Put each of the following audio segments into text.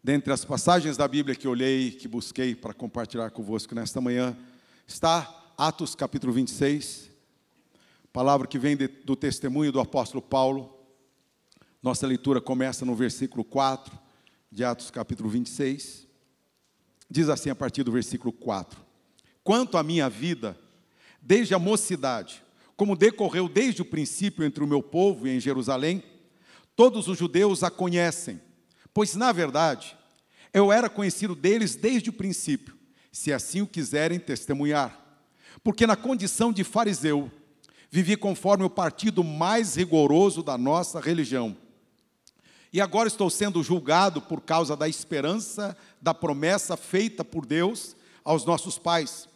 Dentre as passagens da Bíblia que olhei, que busquei para compartilhar convosco nesta manhã, está Atos capítulo 26, palavra que vem do testemunho do apóstolo Paulo. Nossa leitura começa no versículo 4 de Atos capítulo 26. Diz assim a partir do versículo 4: Quanto à minha vida, desde a mocidade, como decorreu desde o princípio entre o meu povo e em Jerusalém, todos os judeus a conhecem, pois, na verdade, eu era conhecido deles desde o princípio, se assim o quiserem testemunhar. Porque na condição de fariseu, vivi conforme o partido mais rigoroso da nossa religião. E agora estou sendo julgado por causa da esperança da promessa feita por Deus aos nossos pais,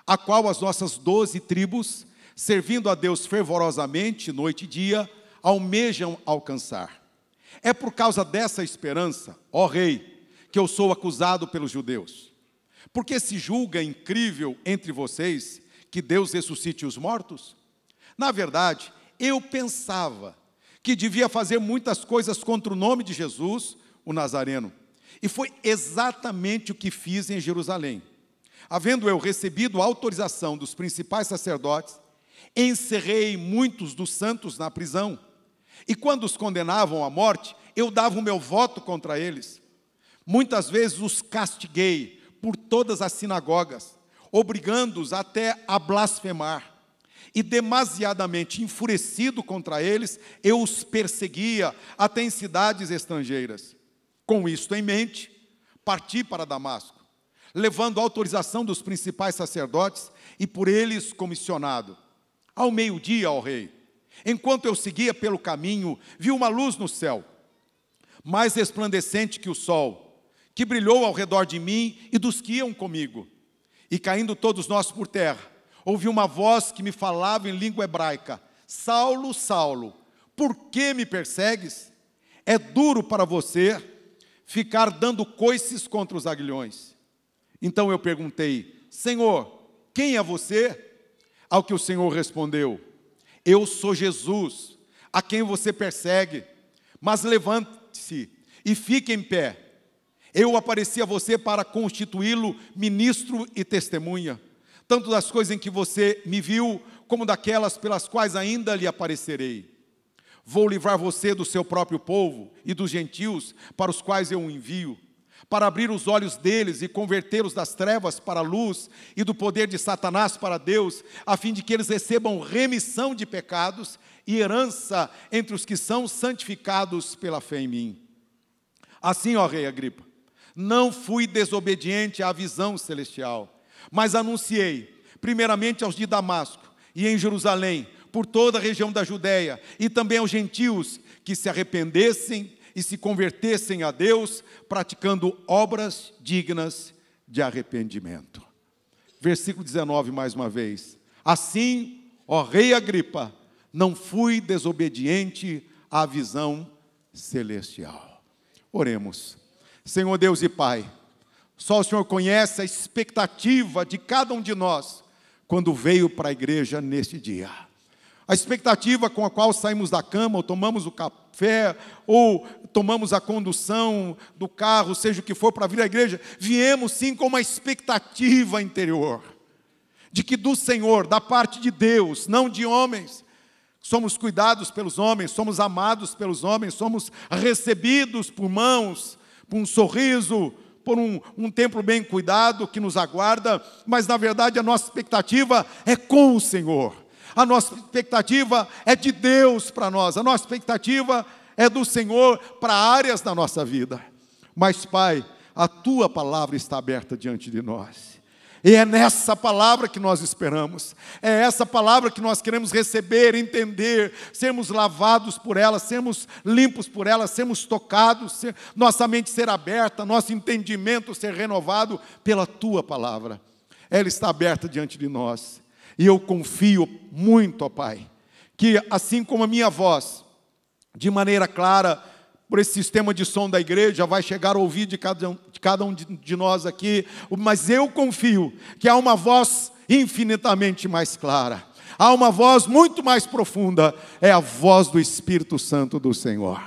a qual as nossas 12 tribos, servindo a Deus fervorosamente, noite e dia, almejam alcançar. É por causa dessa esperança, ó rei, que eu sou acusado pelos judeus. Porque se julga incrível entre vocês que Deus ressuscite os mortos? Na verdade, eu pensava que devia fazer muitas coisas contra o nome de Jesus, o Nazareno. E foi exatamente o que fiz em Jerusalém. Havendo eu recebido a autorização dos principais sacerdotes, encerrei muitos dos santos na prisão. E quando os condenavam à morte, eu dava o meu voto contra eles. Muitas vezes os castiguei por todas as sinagogas, obrigando-os até a blasfemar. E demasiadamente enfurecido contra eles, eu os perseguia até em cidades estrangeiras. Com isto em mente, parti para Damasco, levando a autorização dos principais sacerdotes e por eles comissionado. Ao meio-dia, ó rei, enquanto eu seguia pelo caminho, vi uma luz no céu, mais resplandecente que o sol, que brilhou ao redor de mim e dos que iam comigo. E caindo todos nós por terra, ouvi uma voz que me falava em língua hebraica: Saulo, Saulo, por que me persegues? É duro para você ficar dando coices contra os aguilhões. Então eu perguntei: Senhor, quem é você? Ao que o Senhor respondeu: Eu sou Jesus, a quem você persegue. Mas levante-se e fique em pé. Eu apareci a você para constituí-lo ministro e testemunha, tanto das coisas em que você me viu, como daquelas pelas quais ainda lhe aparecerei. Vou livrar você do seu próprio povo e dos gentios para os quais eu o envio, para abrir os olhos deles e convertê-los das trevas para a luz e do poder de Satanás para Deus, a fim de que eles recebam remissão de pecados e herança entre os que são santificados pela fé em mim. Assim, ó rei Agripa, não fui desobediente à visão celestial, mas anunciei, primeiramente aos de Damasco e em Jerusalém, por toda a região da Judéia, e também aos gentios, que se arrependessem e se convertessem a Deus, praticando obras dignas de arrependimento. Versículo 19, mais uma vez. Assim, ó rei Agripa, não fui desobediente à visão celestial. Oremos. Senhor Deus e Pai, só o Senhor conhece a expectativa de cada um de nós quando veio para a igreja neste dia. A expectativa com a qual saímos da cama, ou tomamos o café, ou tomamos a condução do carro, seja o que for, para vir à igreja, viemos sim com uma expectativa interior, de que do Senhor, da parte de Deus, não de homens, somos cuidados pelos homens, somos amados pelos homens, somos recebidos por mãos, por um sorriso, por um templo bem cuidado que nos aguarda, mas na verdade a nossa expectativa é com o Senhor, a nossa expectativa é de Deus para nós, a nossa expectativa é do Senhor para áreas da nossa vida. Mas Pai, a Tua palavra está aberta diante de nós, e é nessa palavra que nós esperamos, é essa palavra que nós queremos receber, entender, sermos lavados por ela, sermos limpos por ela, sermos tocados, nossa mente ser aberta, nosso entendimento ser renovado pela Tua palavra. Ela está aberta diante de nós, e eu confio muito, ó Pai, que assim como a minha voz, de maneira clara, por esse sistema de som da igreja, vai chegar ao ouvido de cada um de nós aqui, mas eu confio que há uma voz infinitamente mais clara, há uma voz muito mais profunda, é a voz do Espírito Santo do Senhor.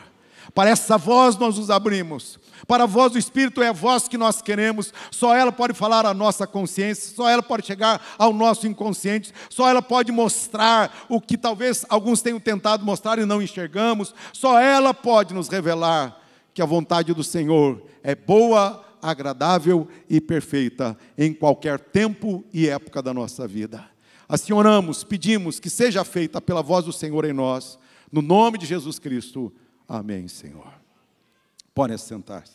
Para essa voz nós nos abrimos, Para a voz do Espírito é a voz que nós queremos, só ela pode falar à nossa consciência, só ela pode chegar ao nosso inconsciente, só ela pode mostrar o que talvez alguns tenham tentado mostrar e não enxergamos, só ela pode nos revelar que a vontade do Senhor é boa, agradável e perfeita em qualquer tempo e época da nossa vida. Assim oramos, pedimos que seja feita pela voz do Senhor em nós, no nome de Jesus Cristo. Amém, Senhor. Podem sentar-se.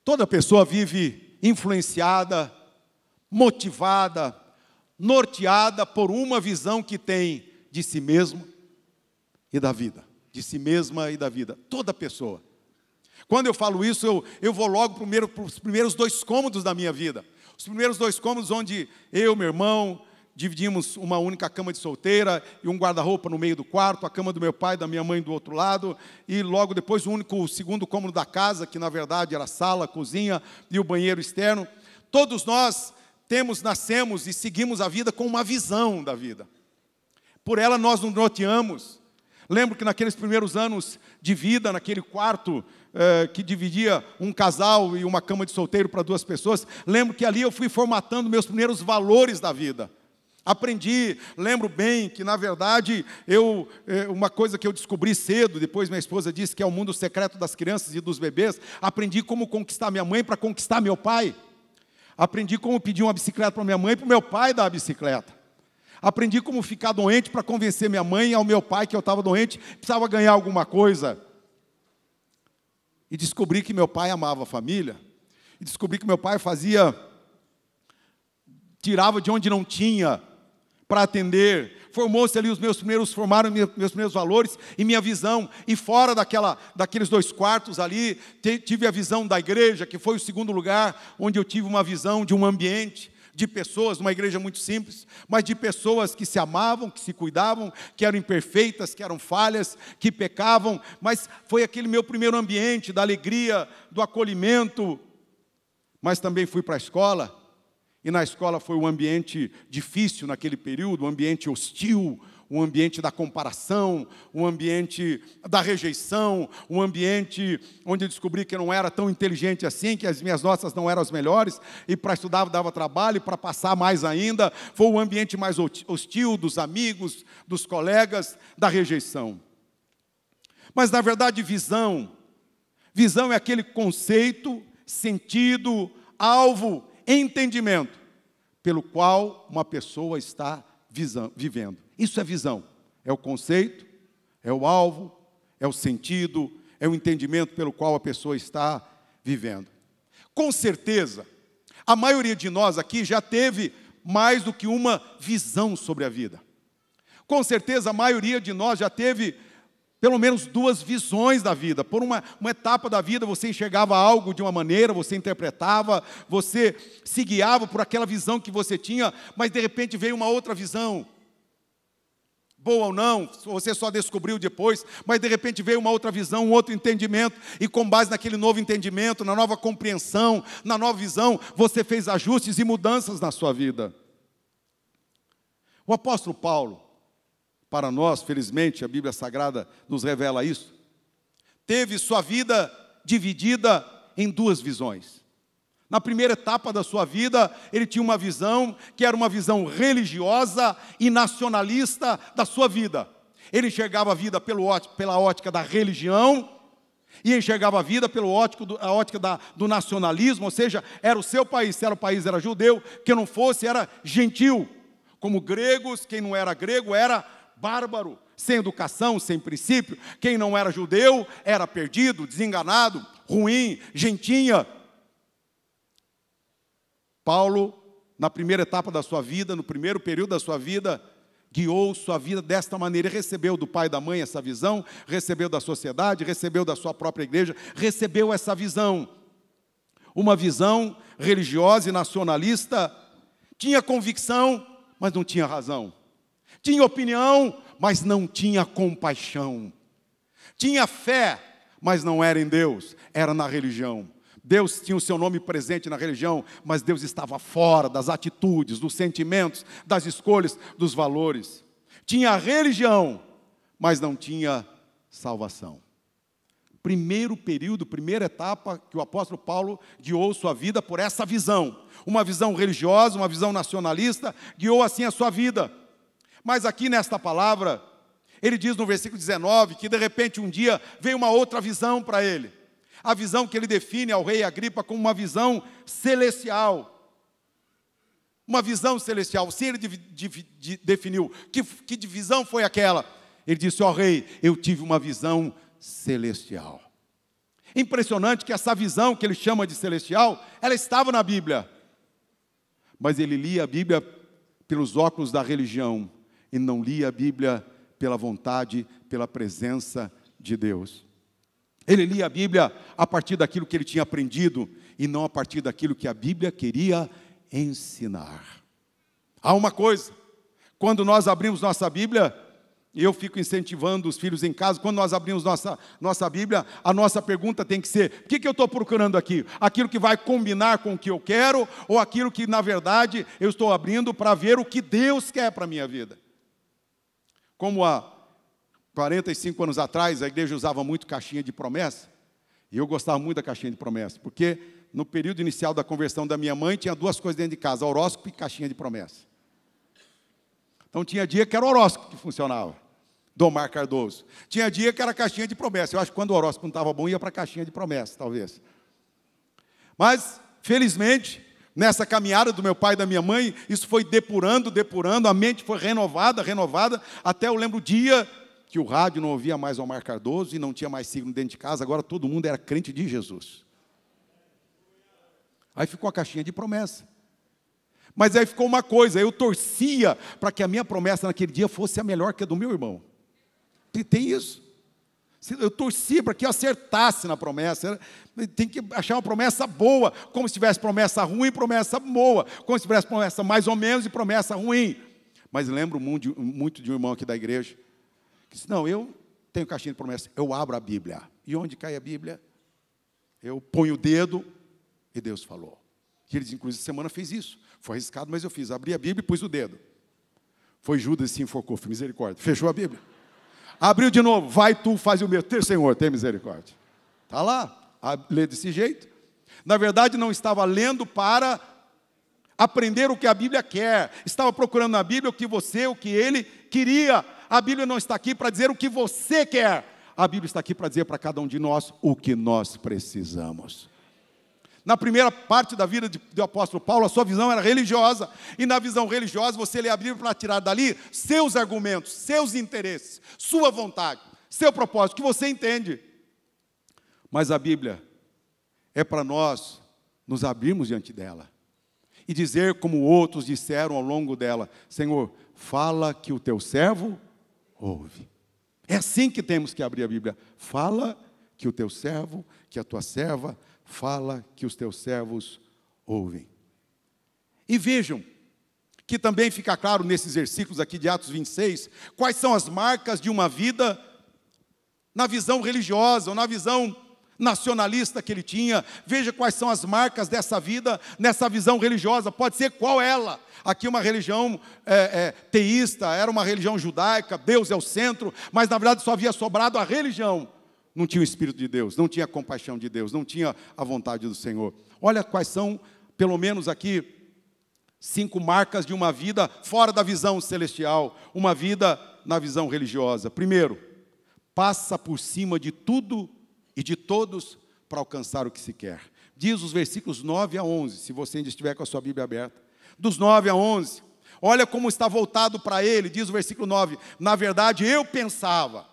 Toda pessoa vive influenciada, motivada, norteada por uma visão que tem de si mesmo e da vida. De si mesma e da vida. Toda pessoa. Quando eu falo isso, eu vou logo para os primeiros 2 cômodos da minha vida. Os primeiros 2 cômodos onde eu, meu irmão, dividimos uma única cama de solteira e um guarda-roupa no meio do quarto, a cama do meu pai e da minha mãe do outro lado, e logo depois o segundo cômodo da casa, que na verdade era a sala, a cozinha e o banheiro externo. Todos nós nascemos e seguimos a vida com uma visão da vida. Por ela nós nos norteamos. Lembro que naqueles primeiros anos de vida, naquele quarto que dividia um casal e uma cama de solteiro para 2 pessoas, lembro que ali eu fui formatando meus primeiros valores da vida. Aprendi, lembro bem que na verdade, uma coisa que eu descobri cedo, depois minha esposa disse que é o mundo secreto das crianças e dos bebês, aprendi como conquistar minha mãe para conquistar meu pai. Aprendi como pedir uma bicicleta para minha mãe e para o meu pai dar a bicicleta. Aprendi como ficar doente para convencer minha mãe e ao meu pai que eu estava doente, precisava ganhar alguma coisa. E descobri que meu pai amava a família. E descobri que meu pai tirava de onde não tinha para atender. Formou-se ali formaram meus primeiros valores e minha visão. E fora daqueles 2 quartos ali, tive a visão da igreja, que foi o segundo lugar onde eu tive uma visão de um ambiente, de pessoas, uma igreja muito simples, mas de pessoas que se amavam, que se cuidavam, que eram imperfeitas, que eram falhas, que pecavam, mas foi aquele meu primeiro ambiente da alegria, do acolhimento. Mas também fui para a escola, e na escola foi um ambiente difícil naquele período, um ambiente hostil, um ambiente da comparação, um ambiente da rejeição, um ambiente onde eu descobri que eu não era tão inteligente assim, que as minhas notas não eram as melhores, e para estudar dava trabalho, e para passar mais ainda, foi um ambiente mais hostil dos amigos, dos colegas, da rejeição. Mas na verdade visão é aquele conceito, sentido, alvo, entendimento, pelo qual uma pessoa está vivendo. Isso é visão, é o conceito, é o alvo, é o sentido, é o entendimento pelo qual a pessoa está vivendo. Com certeza, a maioria de nós aqui já teve mais do que uma visão sobre a vida. Com certeza, a maioria de nós já teve pelo menos 2 visões da vida. Por uma etapa da vida, você enxergava algo de uma maneira, você interpretava, você se guiava por aquela visão que você tinha, mas de repente veio uma outra visão. Boa ou não, você só descobriu depois, mas de repente veio uma outra visão, um outro entendimento, e com base naquele novo entendimento, na nova compreensão, na nova visão, você fez ajustes e mudanças na sua vida. O apóstolo Paulo, para nós, felizmente, a Bíblia Sagrada nos revela isso, teve sua vida dividida em 2 visões. Na primeira etapa da sua vida, ele tinha uma visão que era uma visão religiosa e nacionalista da sua vida. Ele enxergava a vida pela ótica da religião e enxergava a vida pela ótica do nacionalismo, ou seja, era o seu país, se era o país era judeu, quem não fosse era gentil. Como gregos, quem não era grego era bárbaro, sem educação, sem princípio. Quem não era judeu era perdido, desenganado, ruim, gentinha. Paulo, na primeira etapa da sua vida, no primeiro período da sua vida, guiou sua vida desta maneira, recebeu do pai e da mãe essa visão, recebeu da sociedade, recebeu da sua própria igreja, recebeu essa visão. Uma visão religiosa e nacionalista, tinha convicção, mas não tinha razão. Tinha opinião, mas não tinha compaixão. Tinha fé, mas não era em Deus, era na religião. Deus tinha o seu nome presente na religião, mas Deus estava fora das atitudes, dos sentimentos, das escolhas, dos valores. Tinha religião, mas não tinha salvação. Primeiro período, primeira etapa que o apóstolo Paulo guiou sua vida por essa visão. Uma visão religiosa, uma visão nacionalista, guiou assim a sua vida. Mas aqui nesta palavra, ele diz no versículo 19, que de repente um dia veio uma outra visão para ele. A visão que ele define ao rei Agripa como uma visão celestial. Uma visão celestial. Sim, ele definiu. Que visão foi aquela? Ele disse, ó rei, eu tive uma visão celestial. Impressionante que essa visão que ele chama de celestial, ela estava na Bíblia. Mas ele lia a Bíblia pelos óculos da religião e não lia a Bíblia pela vontade, pela presença de Deus. Ele lia a Bíblia a partir daquilo que ele tinha aprendido e não a partir daquilo que a Bíblia queria ensinar. Há uma coisa, quando nós abrimos nossa Bíblia, e eu fico incentivando os filhos em casa, quando nós abrimos nossa Bíblia, a nossa pergunta tem que ser, o que eu estou procurando aqui? Aquilo que vai combinar com o que eu quero, ou aquilo que, na verdade, eu estou abrindo para ver o que Deus quer para a minha vida? Como há 45 anos atrás, a igreja usava muito caixinha de promessa, e eu gostava muito da caixinha de promessa, porque no período inicial da conversão da minha mãe, tinha duas coisas dentro de casa, horóscopo e caixinha de promessa. Então tinha dia que era horóscopo que funcionava. Domar Cardoso. Tinha dia que era caixinha de promessa. Eu acho que quando o horóscopo não estava bom, ia para a caixinha de promessa, talvez. Mas, felizmente, nessa caminhada do meu pai e da minha mãe, isso foi depurando, a mente foi renovada, até eu lembro o dia que o rádio não ouvia mais Domar Cardoso e não tinha mais signo dentro de casa, agora todo mundo era crente de Jesus. Aí ficou a caixinha de promessa. Mas aí ficou uma coisa, eu torcia para que a minha promessa naquele dia fosse a melhor que a do meu irmão. Tem isso. Eu torcia para que eu acertasse na promessa. Tem que achar uma promessa boa, como se tivesse promessa ruim e promessa boa, como se tivesse promessa mais ou menos e promessa ruim. Mas lembro muito de um irmão aqui da igreja, que disse, não, eu tenho caixinha de promessa, eu abro a Bíblia. E onde cai a Bíblia? Eu ponho o dedo e Deus falou. E ele, inclusive, essa semana fez isso. Foi arriscado, mas eu fiz. Abri a Bíblia e pus o dedo. Foi Judas e se enfocou, foi misericórdia. Fechou a Bíblia. Abriu de novo, vai tu, faz o mesmo. Senhor, tem misericórdia. Está lá, lê desse jeito. Na verdade, não estava lendo para aprender o que a Bíblia quer. Estava procurando na Bíblia o que ele queria. A Bíblia não está aqui para dizer o que você quer. A Bíblia está aqui para dizer para cada um de nós o que nós precisamos. Na primeira parte da vida do apóstolo Paulo, a sua visão era religiosa. E na visão religiosa, você lê a Bíblia para tirar dali seus argumentos, seus interesses, sua vontade, seu propósito, que você entende. Mas a Bíblia é para nós nos abrirmos diante dela. E dizer como outros disseram ao longo dela, Senhor, fala que o teu servo ouve. É assim que temos que abrir a Bíblia. Fala que o teu servo, que a tua serva fala que os teus servos ouvem. E vejam, que também fica claro nesses versículos aqui de Atos 26, quais são as marcas de uma vida na visão religiosa, ou na visão nacionalista que ele tinha. Veja quais são as marcas dessa vida, nessa visão religiosa, pode ser qual ela. Aqui uma religião teísta, era uma religião judaica, Deus é o centro, mas na verdade só havia sobrado a religião. Não tinha o Espírito de Deus, não tinha a compaixão de Deus, não tinha a vontade do Senhor. Olha quais são, pelo menos aqui, 5 marcas de uma vida fora da visão celestial, uma vida na visão religiosa. Primeiro, passa por cima de tudo e de todos para alcançar o que se quer. Diz os versículos 9 a 11, se você ainda estiver com a sua Bíblia aberta. Dos 9 a 11, olha como está voltado para ele, diz o versículo 9, na verdade eu pensava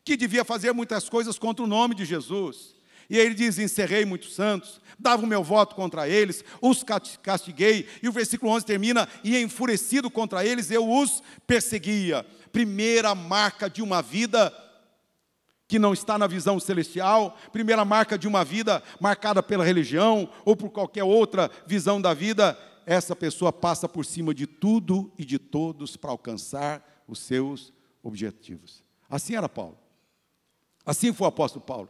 que devia fazer muitas coisas contra o nome de Jesus. E aí ele diz, encerrei muitos santos, dava o meu voto contra eles, os castiguei. E o versículo 11 termina, e enfurecido contra eles, eu os perseguia. Primeira marca de uma vida que não está na visão celestial, primeira marca de uma vida marcada pela religião, ou por qualquer outra visão da vida, essa pessoa passa por cima de tudo e de todos para alcançar os seus objetivos. Assim era Paulo. Assim foi o apóstolo Paulo.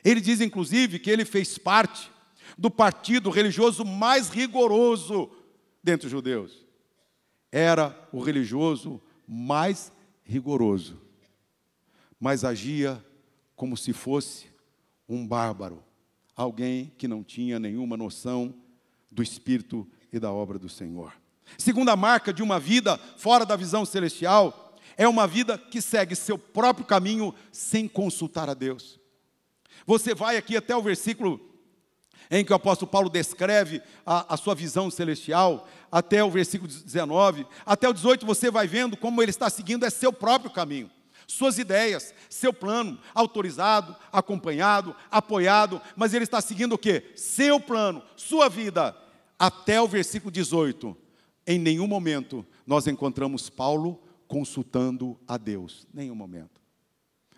Ele diz, inclusive, que ele fez parte do partido religioso mais rigoroso dentre os judeus. Era o religioso mais rigoroso, mas agia como se fosse um bárbaro, alguém que não tinha nenhuma noção do Espírito e da obra do Senhor. Segunda marca de uma vida fora da visão celestial é uma vida que segue seu próprio caminho sem consultar a Deus. Você vai aqui até o versículo em que o apóstolo Paulo descreve a sua visão celestial, até o versículo 19, até o 18 você vai vendo como ele está seguindo seu próprio caminho, suas ideias, seu plano, autorizado, acompanhado, apoiado, mas ele está seguindo o quê? Seu plano, sua vida, até o versículo 18. Em nenhum momento nós encontramos Paulo consultando a Deus, nenhum momento.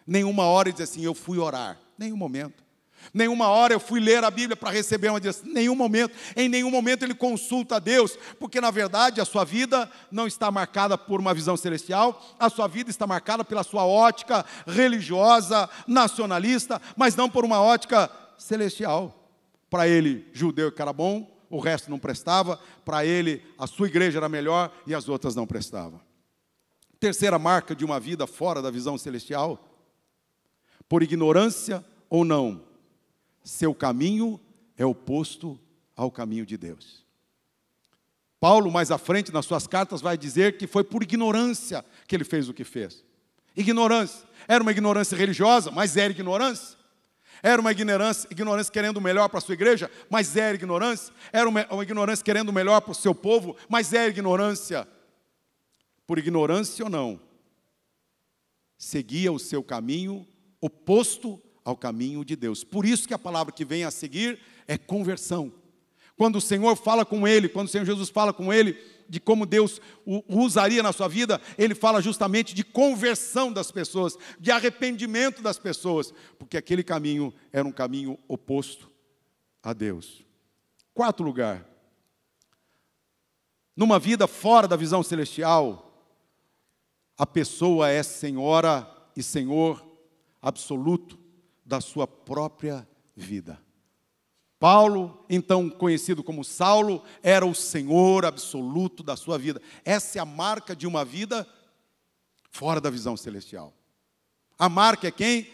Nenhuma hora ele diz assim, eu fui orar, nenhum momento. Nenhuma hora eu fui ler a Bíblia para receber uma direção, nenhum momento. Em nenhum momento ele consulta a Deus, porque na verdade a sua vida não está marcada por uma visão celestial, a sua vida está marcada pela sua ótica religiosa, nacionalista, mas não por uma ótica celestial. Para ele, judeu que era bom, o resto não prestava, para ele a sua igreja era melhor e as outras não prestavam. Terceira marca de uma vida fora da visão celestial, por ignorância ou não, seu caminho é oposto ao caminho de Deus. Paulo, mais à frente, nas suas cartas, vai dizer que foi por ignorância que ele fez o que fez. Ignorância. Era uma ignorância religiosa, mas era ignorância. Era uma ignorância querendo o melhor para a sua igreja, mas era ignorância. Era uma ignorância querendo o melhor para o seu povo, mas era ignorância. Por ignorância ou não, seguia o seu caminho oposto ao caminho de Deus. Por isso que a palavra que vem a seguir é conversão. Quando o Senhor fala com ele, quando o Senhor Jesus fala com ele, de como Deus o usaria na sua vida, ele fala justamente de conversão das pessoas, de arrependimento das pessoas, porque aquele caminho era um caminho oposto a Deus. Quarto lugar, numa vida fora da visão celestial, a pessoa é senhora e senhor absoluto da sua própria vida. Paulo, então conhecido como Saulo, era o senhor absoluto da sua vida. Essa é a marca de uma vida fora da visão celestial. A marca é quem?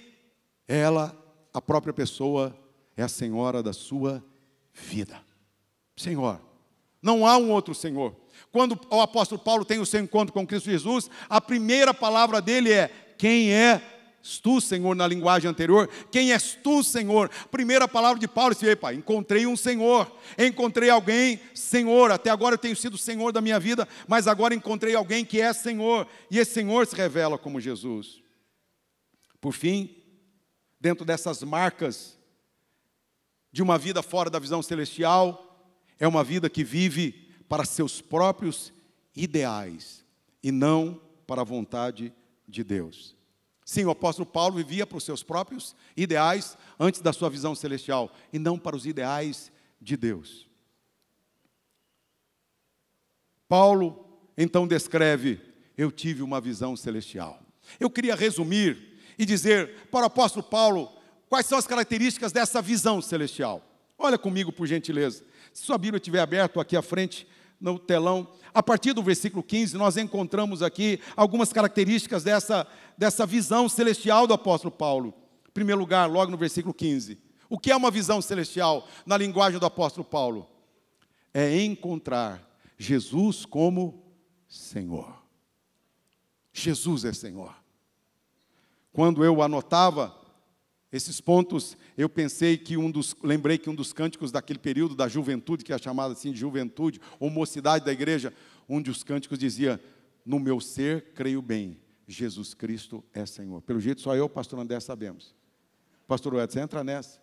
Ela, a própria pessoa, é a senhora da sua vida. Senhor. Não há um outro Senhor. Quando o apóstolo Paulo tem o seu encontro com Cristo Jesus, a primeira palavra dele é: quem és tu, Senhor, na linguagem anterior? Quem és tu, Senhor? Primeira palavra de Paulo, disse: pai, encontrei um Senhor, encontrei alguém, Senhor, até agora eu tenho sido Senhor da minha vida, mas agora encontrei alguém que é Senhor, e esse Senhor se revela como Jesus. Por fim, dentro dessas marcas de uma vida fora da visão celestial, é uma vida que vive para seus próprios ideais, e não para a vontade de Deus. Sim, o apóstolo Paulo vivia para os seus próprios ideais antes da sua visão celestial, e não para os ideais de Deus. Paulo, então, descreve: eu tive uma visão celestial. Eu queria resumir e dizer para o apóstolo Paulo quais são as características dessa visão celestial. Olha comigo, por gentileza. Se sua Bíblia estiver aberta aqui à frente, no telão, a partir do versículo 15, nós encontramos aqui algumas características dessa visão celestial do apóstolo Paulo. Em primeiro lugar, logo no versículo 15. O que é uma visão celestial na linguagem do apóstolo Paulo? É encontrar Jesus como Senhor. Jesus é Senhor. Quando eu anotava esses pontos, eu pensei que lembrei que um dos cânticos daquele período da juventude, que é chamado assim de juventude, ou mocidade da igreja, um dos cânticos dizia: no meu ser creio bem, Jesus Cristo é Senhor. Pelo jeito só eu, o pastor André, sabemos. Pastor Edson, entra nessa.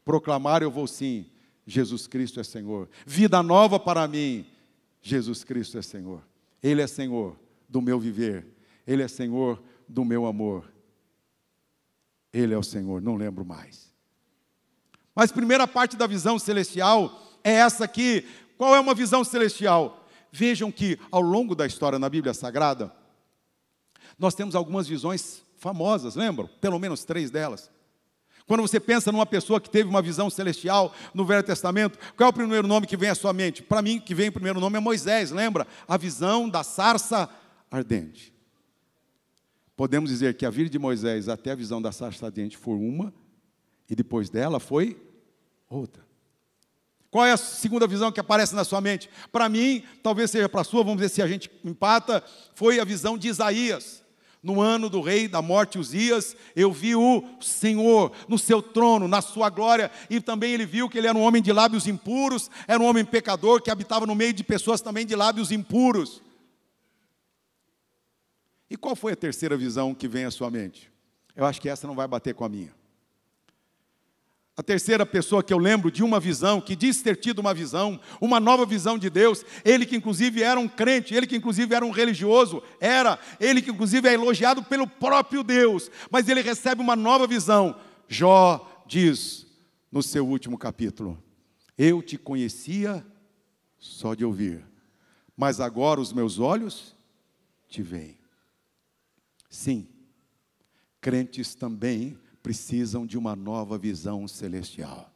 Proclamar eu vou sim, Jesus Cristo é Senhor. Vida nova para mim, Jesus Cristo é Senhor. Ele é Senhor do meu viver, Ele é Senhor do meu amor. Ele é o Senhor, não lembro mais. Mas a primeira parte da visão celestial é essa aqui. Qual é uma visão celestial? Vejam que ao longo da história na Bíblia Sagrada, nós temos algumas visões famosas, lembram? Pelo menos 3 delas. Quando você pensa numa pessoa que teve uma visão celestial no Velho Testamento, qual é o primeiro nome que vem à sua mente? Para mim, que vem o primeiro nome é Moisés, lembra? A visão da sarça ardente. podemos dizer que a vida de Moisés até a visão da sarça ardente foi uma, e depois dela foi outra. Qual é a segunda visão que aparece na sua mente? Para mim, talvez seja para a sua, vamos ver se a gente empata, foi a visão de Isaías. No ano do rei da morte Uzias, eu vi o Senhor no seu trono, na sua glória, e também ele viu que ele era um homem de lábios impuros, era um homem pecador, que habitava no meio de pessoas também de lábios impuros. E qual foi a terceira visão que vem à sua mente? Eu acho que essa não vai bater com a minha. A terceira pessoa que eu lembro de uma visão, que diz ter tido uma visão, uma nova visão de Deus, ele que inclusive era um crente, ele que inclusive era um religioso, ele que inclusive é elogiado pelo próprio Deus, mas ele recebe uma nova visão. Jó diz no seu último capítulo: eu te conhecia só de ouvir, mas agora os meus olhos te veem. Sim, crentes também precisam de uma nova visão celestial.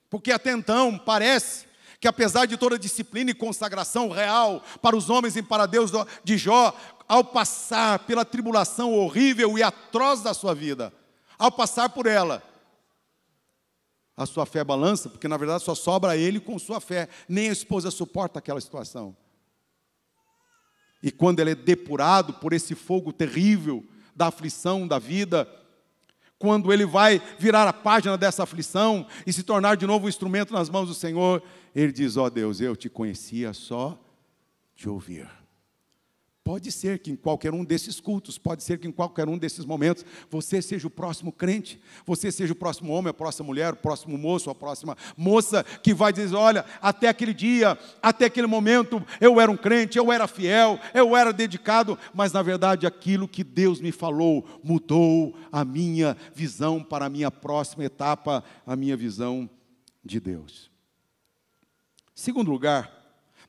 Porque até então parece que apesar de toda a disciplina e consagração real para os homens e para Deus de Jó, ao passar pela tribulação horrível e atroz da sua vida, ao passar por ela, a sua fé balança, porque na verdade só sobra ele com sua fé, nem a esposa suporta aquela situação. E quando ele é depurado por esse fogo terrível da aflição da vida, quando ele vai virar a página dessa aflição e se tornar de novo um instrumento nas mãos do Senhor, ele diz: ó Deus, eu te conhecia só de ouvir. Pode ser que em qualquer um desses cultos, pode ser que em qualquer um desses momentos, você seja o próximo crente, você seja o próximo homem, a próxima mulher, o próximo moço, a próxima moça, que vai dizer: olha, até aquele dia, até aquele momento, eu era um crente, eu era fiel, eu era dedicado, mas na verdade aquilo que Deus me falou, mudou a minha visão para a minha próxima etapa, a minha visão de Deus. Segundo lugar,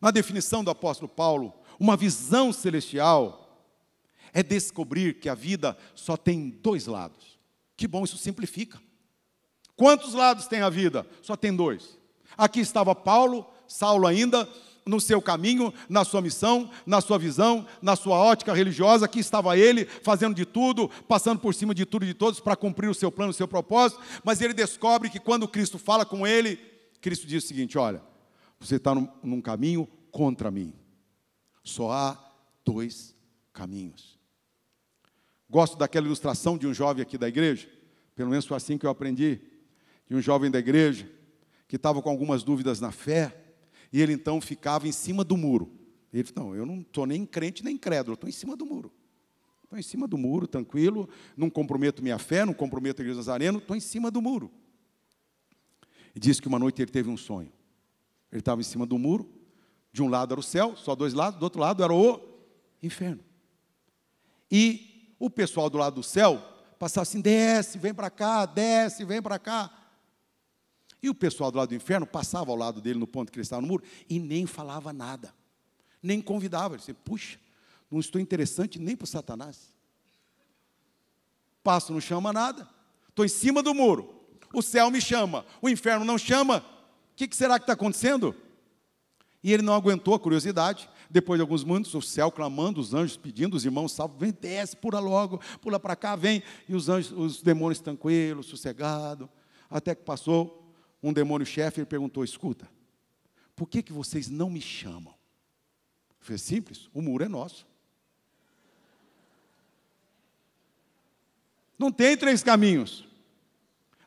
na definição do apóstolo Paulo, uma visão celestial é descobrir que a vida só tem dois lados. Que bom, isso simplifica. Quantos lados tem a vida? Só tem dois. Aqui estava Saulo ainda, no seu caminho, na sua missão, na sua visão, na sua ótica religiosa. Aqui estava ele, fazendo de tudo, passando por cima de tudo e de todos para cumprir o seu plano, o seu propósito. Mas ele descobre que quando Cristo fala com ele, Cristo diz o seguinte: olha, você está num caminho contra mim. Só há dois caminhos. Gosto daquela ilustração de um jovem aqui da igreja, pelo menos foi assim que eu aprendi, de um jovem da igreja, que estava com algumas dúvidas na fé, e ele então ficava em cima do muro. Ele disse: não, eu não estou nem crente nem incrédulo, estou em cima do muro. Estou em cima do muro, tranquilo, não comprometo minha fé, não comprometo a igreja Nazareno, estou em cima do muro. E disse que uma noite ele teve um sonho. Ele estava em cima do muro, de um lado era o céu, só dois lados, do outro lado era o inferno. E o pessoal do lado do céu passava assim: desce, vem para cá, desce, vem para cá. E o pessoal do lado do inferno passava ao lado dele, no ponto que ele estava no muro, e nem falava nada, nem convidava. Ele disse: puxa, não estou interessante nem para o Satanás. Passo, não chama nada, estou em cima do muro, o céu me chama, o inferno não chama, o que será que está acontecendo? E ele não aguentou a curiosidade. Depois de alguns minutos, o céu clamando, os anjos pedindo, os irmãos salvos: vem, desce, pula logo, pula para cá, vem. E os anjos, os demônios tranquilos, sossegados. Até que passou um demônio-chefe e ele perguntou: escuta, por que vocês não me chamam? Foi simples, o muro é nosso. Não tem três caminhos.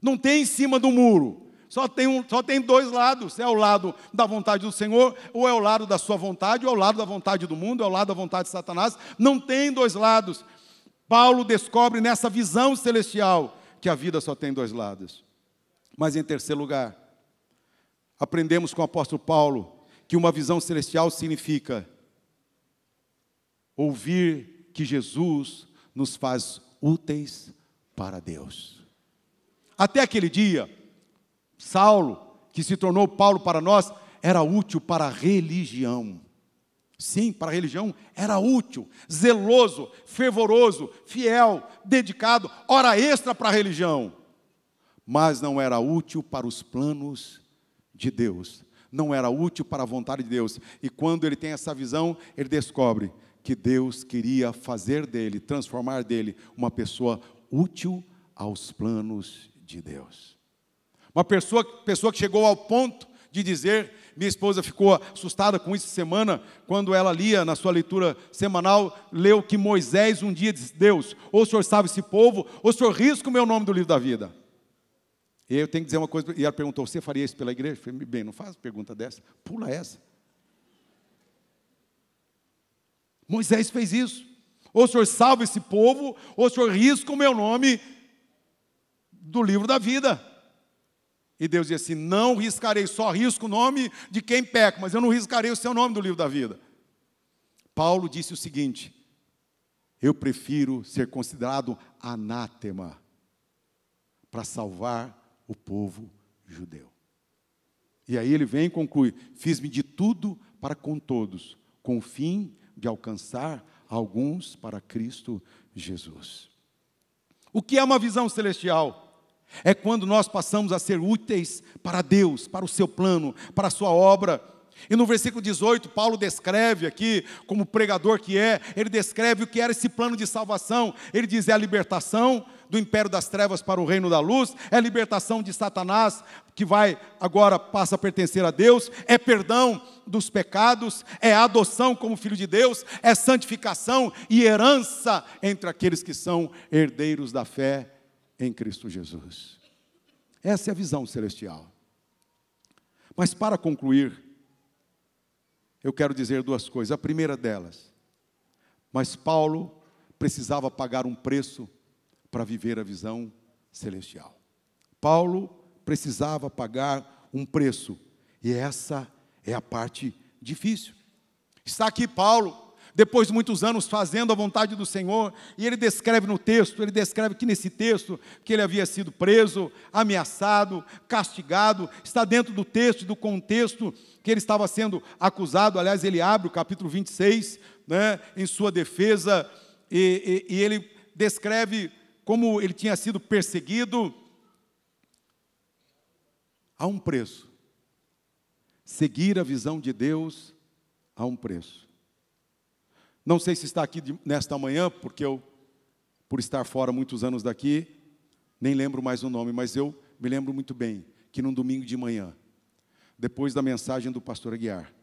Não tem em cima do muro. Só tem dois lados: é o lado da vontade do Senhor, ou é o lado da sua vontade, ou é o lado da vontade do mundo, é o lado da vontade de Satanás. Não tem dois lados. Paulo descobre nessa visão celestial que a vida só tem dois lados. Mas em terceiro lugar, aprendemos com o apóstolo Paulo que uma visão celestial significa ouvir que Jesus nos faz úteis para Deus. Até aquele dia, Saulo, que se tornou Paulo para nós, era útil para a religião. Sim, para a religião era útil, zeloso, fervoroso, fiel, dedicado, hora extra para a religião. Mas não era útil para os planos de Deus, não era útil para a vontade de Deus. E quando ele tem essa visão, ele descobre que Deus queria fazer dele, transformar dele uma pessoa útil aos planos de Deus. Uma pessoa que chegou ao ponto de dizer, minha esposa ficou assustada com isso semana, quando ela lia na sua leitura semanal, leu que Moisés um dia disse, Deus, ou o Senhor salva esse povo, ou o Senhor risca o meu nome do livro da vida. E eu tenho que dizer uma coisa, e ela perguntou, você faria isso pela igreja? Eu falei, bem, não faz pergunta dessa, pula essa. Moisés fez isso. Ou o Senhor salva esse povo, ou o Senhor risca o meu nome do livro da vida. E Deus disse assim, não riscarei, só risco o nome de quem peca, mas eu não riscarei o seu nome do livro da vida. Paulo disse o seguinte, eu prefiro ser considerado anátema para salvar o povo judeu. E aí ele vem e conclui, fiz-me de tudo para com todos, com o fim de alcançar alguns para Cristo Jesus. O que é uma visão celestial? É quando nós passamos a ser úteis para Deus, para o seu plano, para a sua obra. E no versículo 18, Paulo descreve aqui, como pregador que é, ele descreve o que era esse plano de salvação. Ele diz, é a libertação do império das trevas para o reino da luz, é a libertação de Satanás, que agora passa a pertencer a Deus, é perdão dos pecados, é adoção como filho de Deus, é santificação e herança entre aqueles que são herdeiros da fé em Cristo Jesus. Essa é a visão celestial. Mas para concluir, eu quero dizer duas coisas. A primeira delas, mas Paulo precisava pagar um preço para viver a visão celestial. Paulo precisava pagar um preço, e essa é a parte difícil. Está aqui Paulo, depois de muitos anos fazendo a vontade do Senhor, e ele descreve no texto, ele descreve aqui nesse texto, que ele havia sido preso, ameaçado, castigado, está dentro do texto, do contexto, que ele estava sendo acusado. Aliás, ele abre o capítulo 26, em sua defesa, e ele descreve como ele tinha sido perseguido a um preço. Seguir a visão de Deus a um preço. Não sei se está aqui nesta manhã, porque eu, por estar fora muitos anos daqui, nem lembro mais o nome, mas eu me lembro muito bem que num domingo de manhã, depois da mensagem do pastor Aguiar,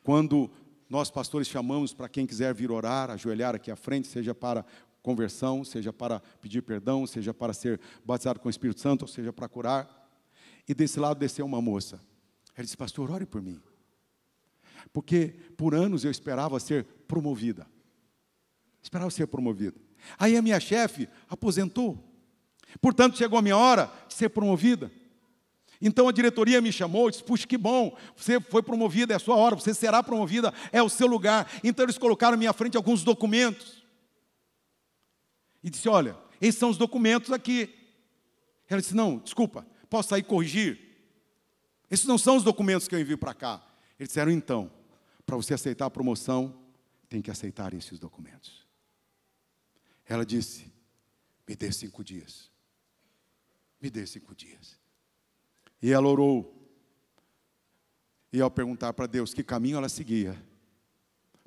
quando nós pastores chamamos para quem quiser vir orar, ajoelhar aqui à frente, seja para conversão, seja para pedir perdão, seja para ser batizado com o Espírito Santo, ou seja para curar, e desse lado desceu uma moça. Ela disse, pastor, ore por mim. Porque por anos eu esperava ser promovida. Esperava ser promovida. Aí a minha chefe aposentou. Portanto, chegou a minha hora de ser promovida. Então a diretoria me chamou e disse, puxa, que bom, você foi promovida, é a sua hora, você será promovida, é o seu lugar. Então eles colocaram à minha frente alguns documentos. E disse, olha, esses são os documentos aqui. Ela disse, não, desculpa, posso sair e corrigir? Esses não são os documentos que eu envio para cá. Eles disseram, então, para você aceitar a promoção, tem que aceitar esses documentos. Ela disse, me dê 5 dias. Me dê 5 dias. E ela orou. E ao perguntar para Deus que caminho ela seguia,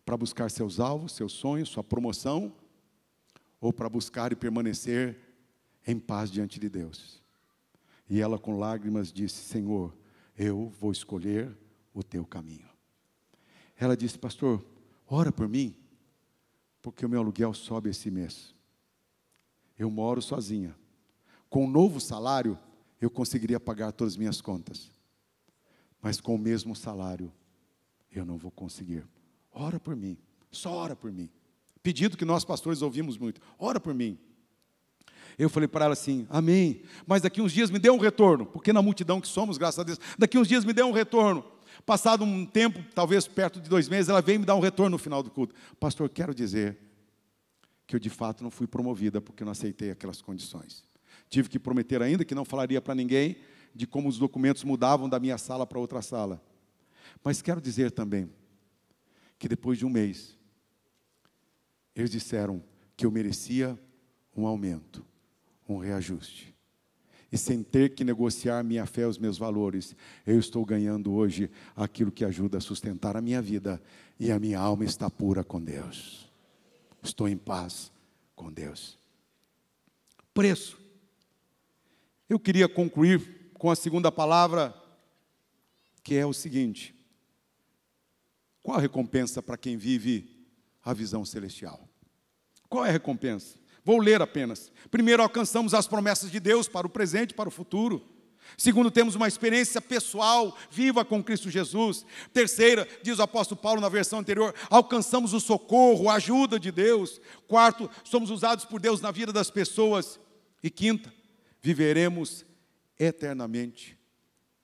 para buscar seus alvos, seus sonhos, sua promoção, ou para buscar e permanecer em paz diante de Deus. E ela com lágrimas disse, Senhor, eu vou escolher o teu caminho. Ela disse, pastor, ora por mim, porque o meu aluguel sobe esse mês. Eu moro sozinha. Com o novo salário, eu conseguiria pagar todas as minhas contas. Mas com o mesmo salário, eu não vou conseguir. Ora por mim, só ora por mim. Pedido que nós pastores ouvimos muito, ora por mim. Eu falei para ela assim, amém, mas daqui uns dias me dê um retorno, porque na multidão que somos, graças a Deus, daqui uns dias me dê um retorno. Passado um tempo, talvez perto de 2 meses, ela veio me dar um retorno no final do culto. Pastor, quero dizer que eu de fato não fui promovida, porque eu não aceitei aquelas condições. Tive que prometer ainda que não falaria para ninguém de como os documentos mudavam da minha sala para outra sala. Mas quero dizer também que depois de um mês, eles disseram que eu merecia um aumento, um reajuste. e sem ter que negociar minha fé, os meus valores, eu estou ganhando hoje aquilo que ajuda a sustentar a minha vida, e a minha alma está pura com Deus. Estou em paz com Deus. Preço. Eu queria concluir com a segunda palavra, que é o seguinte: qual a recompensa para quem vive a visão celestial? Qual é a recompensa? Vou ler apenas. Primeiro, alcançamos as promessas de Deus para o presente e para o futuro. Segundo, temos uma experiência pessoal viva com Cristo Jesus. Terceira, diz o apóstolo Paulo na versão anterior, alcançamos o socorro, a ajuda de Deus. Quarto, somos usados por Deus na vida das pessoas. E quinta, viveremos eternamente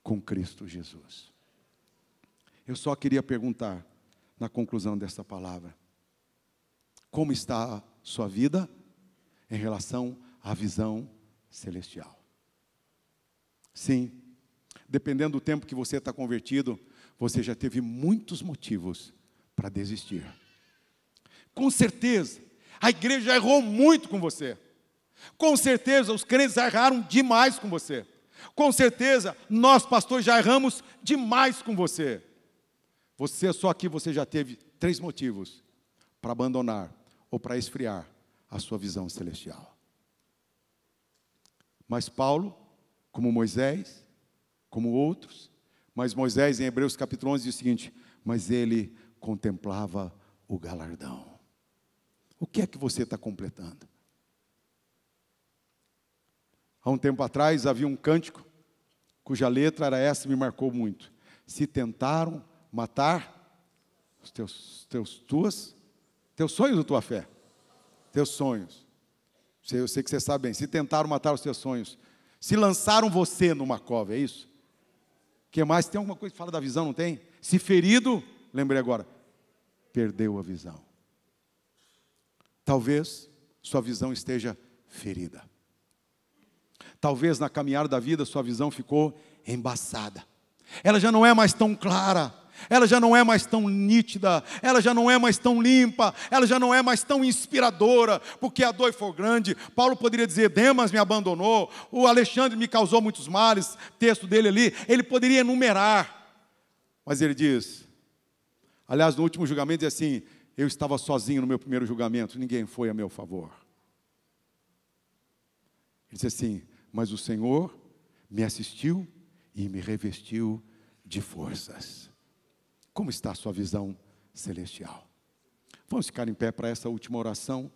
com Cristo Jesus. Eu só queria perguntar, na conclusão dessa palavra, como está a sua vida em relação à visão celestial? Sim, dependendo do tempo que você está convertido, você já teve muitos motivos para desistir. Com certeza, a igreja errou muito com você. Com certeza, os crentes erraram demais com você. Com certeza, nós pastores já erramos demais com você. Só aqui você já teve 3 motivos para abandonar ou para esfriar a sua visão celestial. Mas Paulo, como Moisés, como outros, mas Moisés em Hebreus capítulo 11 diz o seguinte: mas ele contemplava o galardão. O que é que você está completando? Há um tempo atrás havia um cântico, cuja letra era essa, me marcou muito. Se tentaram matar os teus sonhos ou tua fé? Teus sonhos. Eu sei que você sabe bem. Se tentaram matar os teus sonhos, se lançaram você numa cova, é isso? O que mais? Tem alguma coisa que fala da visão, não tem? Se ferido, lembrei agora, perdeu a visão. Talvez sua visão esteja ferida. Talvez na caminhada da vida sua visão ficou embaçada. Ela já não é mais tão clara. Ela já não é mais tão nítida, ela já não é mais tão limpa, ela já não é mais tão inspiradora, porque a dor foi grande. Paulo poderia dizer, Demas me abandonou, o Alexandre me causou muitos males, texto dele ali, ele poderia enumerar, mas ele diz, aliás no último julgamento diz assim, eu estava sozinho no meu primeiro julgamento, ninguém foi a meu favor. Ele diz assim, mas o Senhor me assistiu e me revestiu de forças. Como está a sua visão celestial? Vamos ficar em pé para essa última oração.